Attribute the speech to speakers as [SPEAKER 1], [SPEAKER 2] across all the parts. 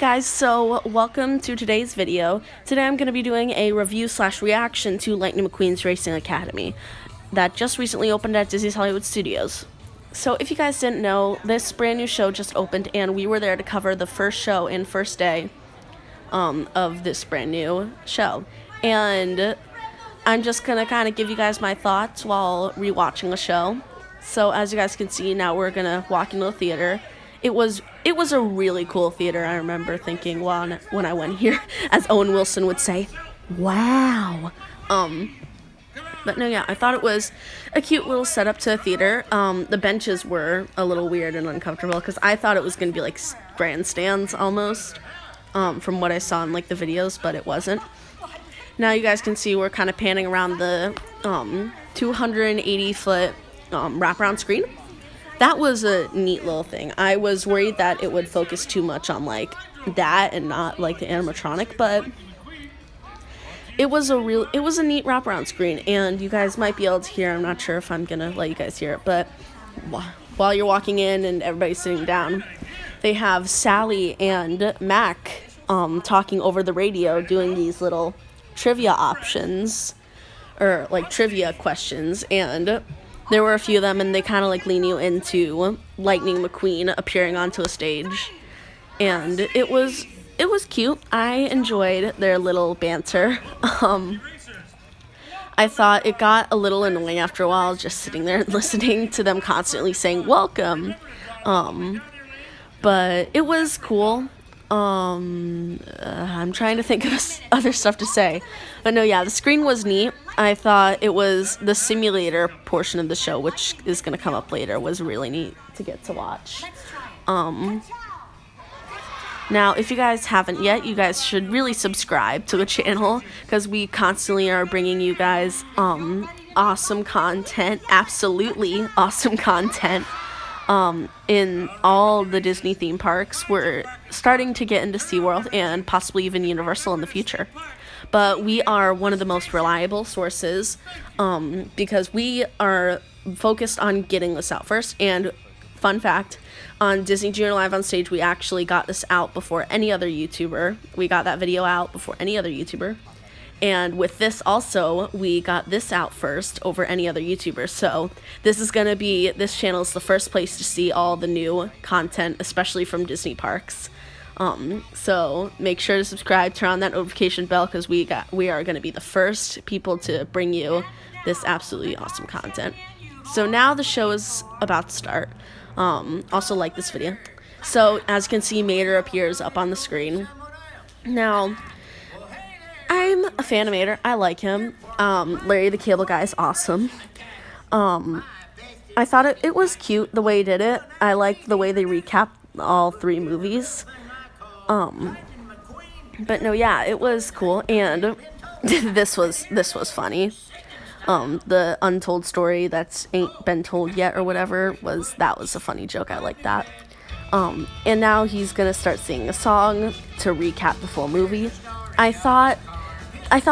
[SPEAKER 1] guys, so welcome to today's video. Today I'm going to be doing a review/reaction to Lightning McQueen's Racing Academy that just recently opened at Disney's Hollywood Studios. So if you guys didn't know, this brand new show just opened and we were there to cover the first show and first day of this brand new show. And I'm just going to kind of give you guys my thoughts while rewatching the show. So as you guys can see, now we're going to walk into the theater. It was a really cool theater. I remember thinking when I went here, as Owen Wilson would say, wow. But no, yeah, I thought it was a cute little setup to a theater. The benches were a little weird and uncomfortable because I thought it was going to be like grandstands almost, from what I saw in like the videos, but it wasn't. Now you guys can see we're kind of panning around the 280-foot wraparound screen. That was a neat little thing. I was worried that it would focus too much on like that and not like the animatronic, but it was a neat wraparound screen, and you guys might be able to hear. I'm not sure if I'm gonna let you guys hear it, but while you're walking in and everybody's sitting down, they have Sally and Mac talking over the radio, doing these little trivia options or like trivia questions, and there were a few of them, and they kind of like lean you into Lightning McQueen appearing onto a stage, and it was cute. I enjoyed their little banter. I thought it got a little annoying after a while, just sitting there and listening to them constantly saying welcome, but it was cool. I'm trying to think of other stuff to say. But no, yeah, the screen was neat. I thought it was the simulator portion of the show, which is going to come up later, was really neat to get to watch. Now, if you guys haven't yet, you guys should really subscribe to the channel because we constantly are bringing you guys awesome content, absolutely awesome content. In all the Disney theme parks. We're starting to get into SeaWorld and possibly even Universal in the future. But we are one of the most reliable sources because we are focused on getting this out first. And fun fact, on Disney Junior Live on Stage, we actually got this out before any other YouTuber. We got that video out before any other YouTuber. And with this also, we got this out first over any other YouTuber. So this channel is the first place to see all the new content, especially from Disney parks. So make sure to subscribe, turn on that notification bell, because we are going to be the first people to bring you this absolutely awesome content. So now the show is about to start. Also like this video. So as you can see, Mater appears up on the screen. Now, I'm a fan of Mater. I like him. Larry the Cable Guy is awesome. I thought it was cute the way he did it. I liked the way they recapped all three movies. But no, yeah, it was cool, and this was funny. The untold story that's ain't been told yet or whatever was a funny joke. I like that. And now he's gonna start singing a song to recap the full movie. I thought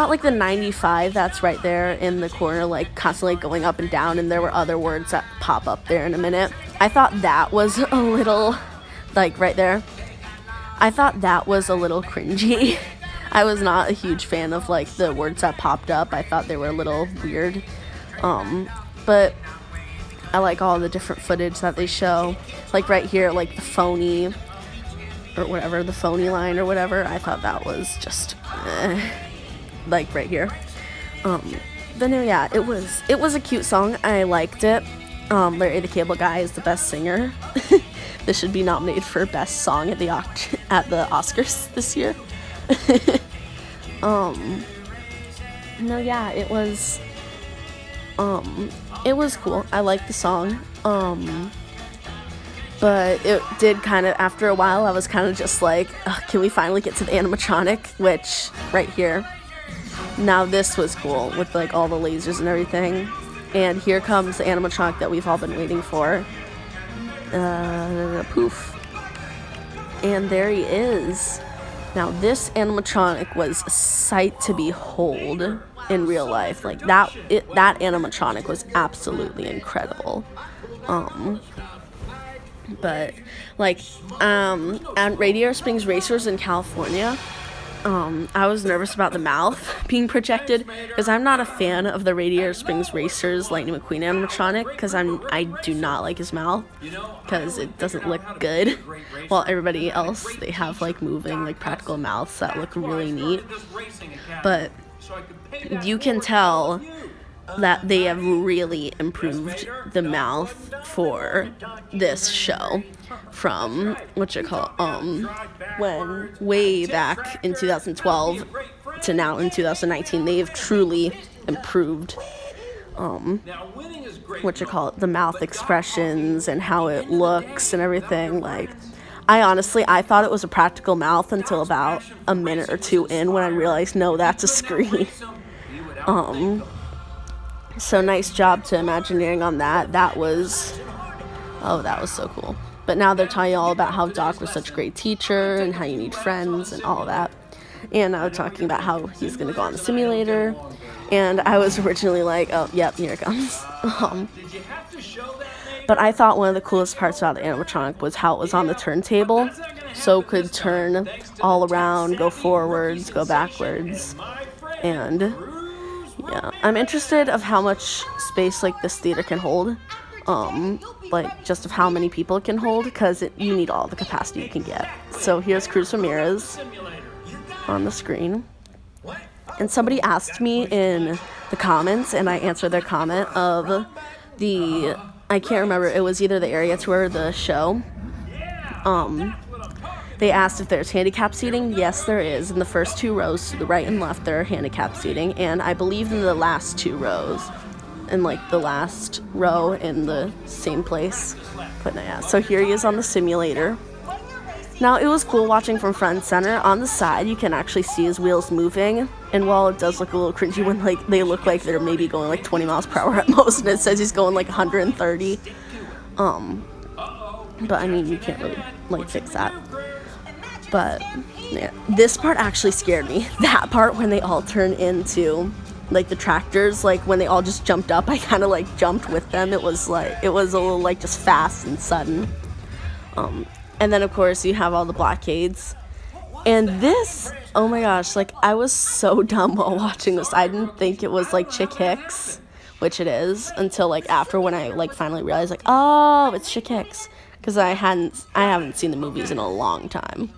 [SPEAKER 1] like the 95 that's right there in the corner, like constantly going up and down, and there were other words that pop up there in a minute. I thought that was a little, like right there, I thought that was a little cringy. I was not a huge fan of like the words that popped up. I thought they were a little weird. But I like all the different footage that they show. Like right here, like the phony or whatever, the phony line or whatever. I thought that was just like right here. But no, yeah, it was a cute song. I liked it. Larry the Cable Guy is the best singer. This should be nominated for best song at the Oscars this year. No, yeah, it was cool. I liked the song. But it did kind of, after a while, I was kind of just like, can we finally get to the animatronic? Which, right here. Now this was cool with like all the lasers and everything. And here comes the animatronic that we've all been waiting for. Poof. And there he is. Now this animatronic was a sight to behold in real life. Like that animatronic was absolutely incredible. But like at Radiator Springs Racers in California, I was nervous about the mouth being projected because I'm not a fan of the Radiator Springs Racers Lightning McQueen animatronic because I do not like his mouth because it doesn't look good. While everybody else, they have like moving like practical mouths that look really neat. But you can tell that they have really improved the mouth for this show from when way back in 2012 to now in 2019. They've truly improved the mouth expressions and how it looks and everything. Like, I thought it was a practical mouth until about a minute or two in when I realized, no, that's a screen. So nice job to Imagineering on that. That was so cool. But now they're telling you all about how Doc was such a great teacher and how you need friends and all of that. And now talking about how he's going to go on the simulator. And I was originally like, oh, yep, here it comes. But I thought one of the coolest parts about the animatronic was how it was on the turntable. So it could turn all around, go forwards, go backwards. And yeah, I'm interested of how much space like this theater can hold. Like just of how many people it can hold, because you need all the capacity you can get. So here's Cruz Ramirez on the screen. And somebody asked me in the comments, and I answered their comment of I can't remember, it was either the area tour or the show. They asked if there's handicap seating. Yes, there is. In the first 2 rows to the right and left, there are handicap seating. And I believe in the last 2 rows. And like the last row in the same place. But yeah, so here he is on the simulator. Now, it was cool watching from front and center. On the side, you can actually see his wheels moving. And while it does look a little cringy when like they look like they're maybe going like 20 miles per hour at most, and it says he's going like 130. But I mean, you can't really like fix that. But yeah, this part actually scared me. That part when they all turn into like the tractors, like when they all just jumped up, I kind of like jumped with them. It was a little like just fast and sudden. And then of course you have all the blockades. And this, oh my gosh, like I was so dumb while watching this. I didn't think it was like Chick Hicks, which it is, until like after when I like finally realized like, oh, it's Chick Hicks, because I haven't seen the movies in a long time.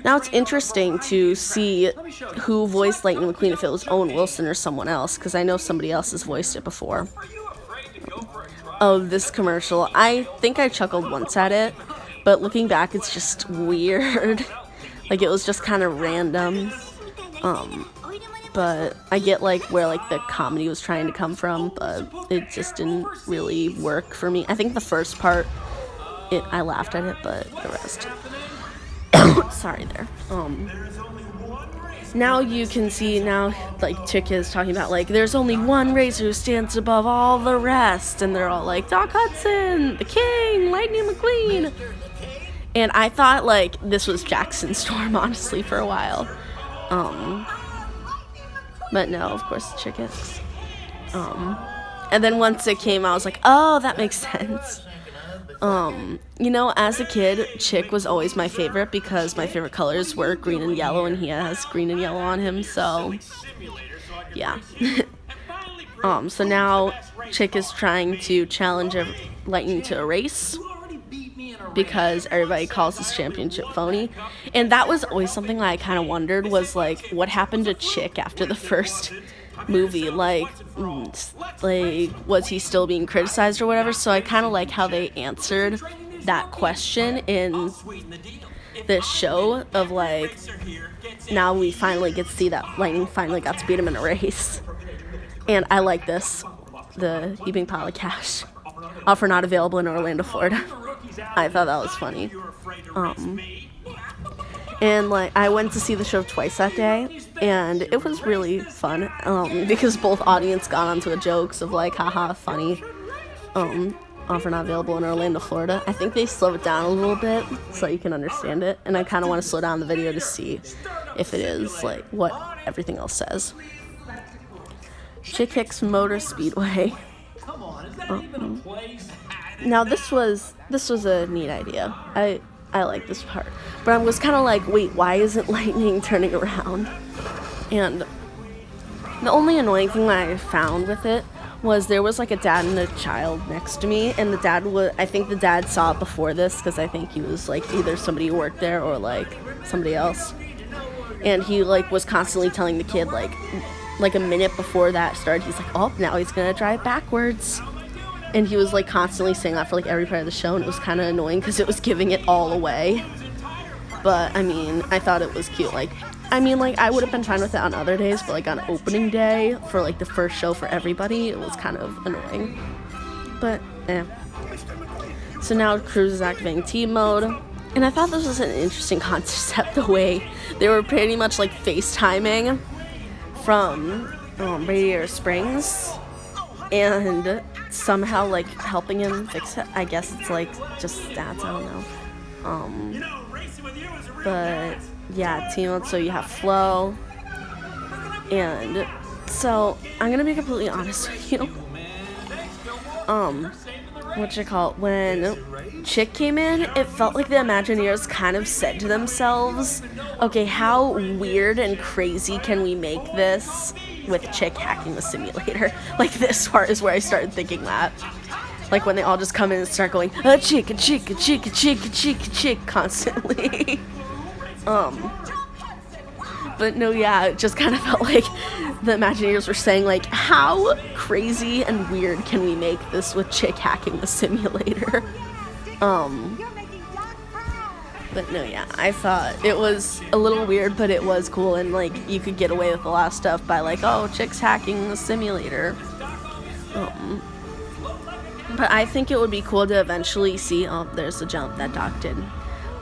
[SPEAKER 1] Now it's interesting to see who voiced Lightning McQueen, if it was Owen Wilson or someone else, because I know somebody else has voiced it before. Oh, this commercial. I think I chuckled once at it, but looking back, it's just weird. Like, it was just kind of random. But I get like where like the comedy was trying to come from, but it just didn't really work for me. I think the first part, I laughed at it, but the rest. Sorry there. Now you can see, like Chick is talking about like there's only one racer who stands above all the rest, and they're all like Doc Hudson, the King, Lightning McQueen. And I thought like this was Jackson Storm, honestly, for a while. But no, of course it's Chick is. And then once it came out, I was like, oh, that makes sense. You know, as a kid, Chick was always my favorite because my favorite colors were green and yellow, and he has green and yellow on him, so yeah. So now Chick is trying to challenge Lightning to a race because everybody calls his championship phony. And that was always something that I kind of wondered, was like, what happened to Chick after the first movie? Like was he still being criticized or whatever? So I kind of like how they answered that question in this show of like, now we finally get to see that Lightning finally got to beat him in a race. And I like this, the heaping pile of cash, offer not available in Orlando, Florida. I thought that was funny. And like I went to see the show twice that day, and it was really fun, because both audience got onto the jokes of like, haha, funny, offer not available in Orlando, Florida. I think they slow it down a little bit so you can understand it, and I kind of want to slow down the video to see if it is like what everything else says. Chick Hicks Motor Speedway. Now this was a neat idea. I like this part, but I was kind of like, wait, why isn't lightning turning around? And the only annoying thing that I found with it was there was like a dad and a child next to me, and I think the dad saw it before this, because I think he was like either somebody who worked there or like somebody else, and he like was constantly telling the kid like a minute before that started, he's like, oh, now he's gonna drive backwards. And he was like constantly saying that for like every part of the show, and it was kind of annoying because it was giving it all away. But I mean, I thought it was cute. Like, I mean, like, I would have been fine with it on other days, but like on opening day for like the first show for everybody, it was kind of annoying. But so now Cruz is activating team mode, and I thought this was an interesting concept, the way they were pretty much like FaceTiming from Radiator Springs and somehow like helping him fix it. I guess it's like just stats, I don't know. But yeah, team mode, so you have flow. And so I'm gonna be completely honest with you. When Chick came in, it felt like the Imagineers kind of said to themselves, okay, how weird and crazy can we make this with Chick hacking the simulator? Like, this part is where I started thinking that. Like, when they all just come in and start going, a chick, a chick, a chick, a chick, a chick, a chick, constantly. But no, yeah, it just kind of felt like the Imagineers were saying, like, how crazy and weird can we make this with Chick hacking the simulator? But no, yeah, I thought it was a little weird, but it was cool, and like you could get away with a lot of stuff by like, oh, Chick's hacking the simulator. But I think it would be cool to eventually see, oh, there's a jump that Doc did.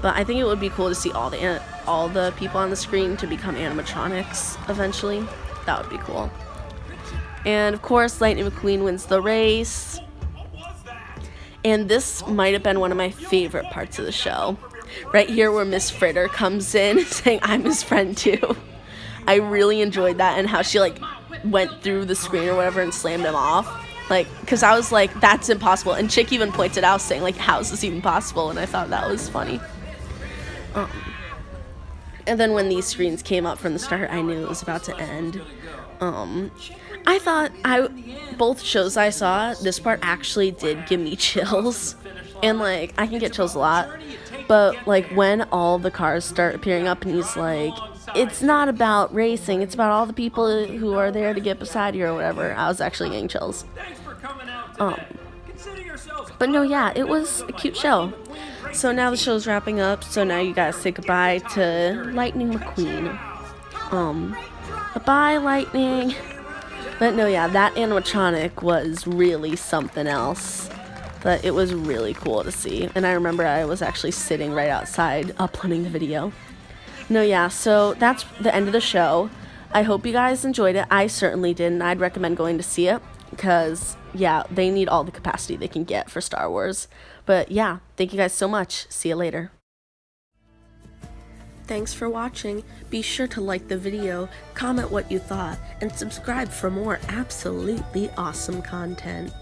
[SPEAKER 1] But I think it would be cool to see all the people on the screen to become animatronics eventually. That would be cool. And of course, Lightning McQueen wins the race. And this might have been one of my favorite parts of the show. Right here where Miss Fritter comes in saying, I'm his friend too. I really enjoyed that, and how she like went through the screen or whatever and slammed him off. Like, because I was like, that's impossible. And Chick even pointed out saying like, how is this even possible? And I thought that was funny. And then when these screens came up from the start, I knew it was about to end. I thought both shows I saw, this part actually did give me chills. And like, I can get chills a lot. But like when all the cars start appearing up and he's like, it's not about racing, it's about all the people who are there to get beside you or whatever, I was actually getting chills. But no, yeah, it was a cute show. So now the show's wrapping up, so now you guys say goodbye to Lightning McQueen. Bye, Lightning. But no, yeah, that animatronic was really something else. But it was really cool to see. And I remember I was actually sitting right outside uploading the video. No, yeah, so that's the end of the show. I hope you guys enjoyed it. I certainly did, and I'd recommend going to see it. Because, yeah, they need all the capacity they can get for Star Wars. But yeah, thank you guys so much. See you later. Thanks for watching. Be sure to like the video, comment what you thought, and subscribe for more absolutely awesome content.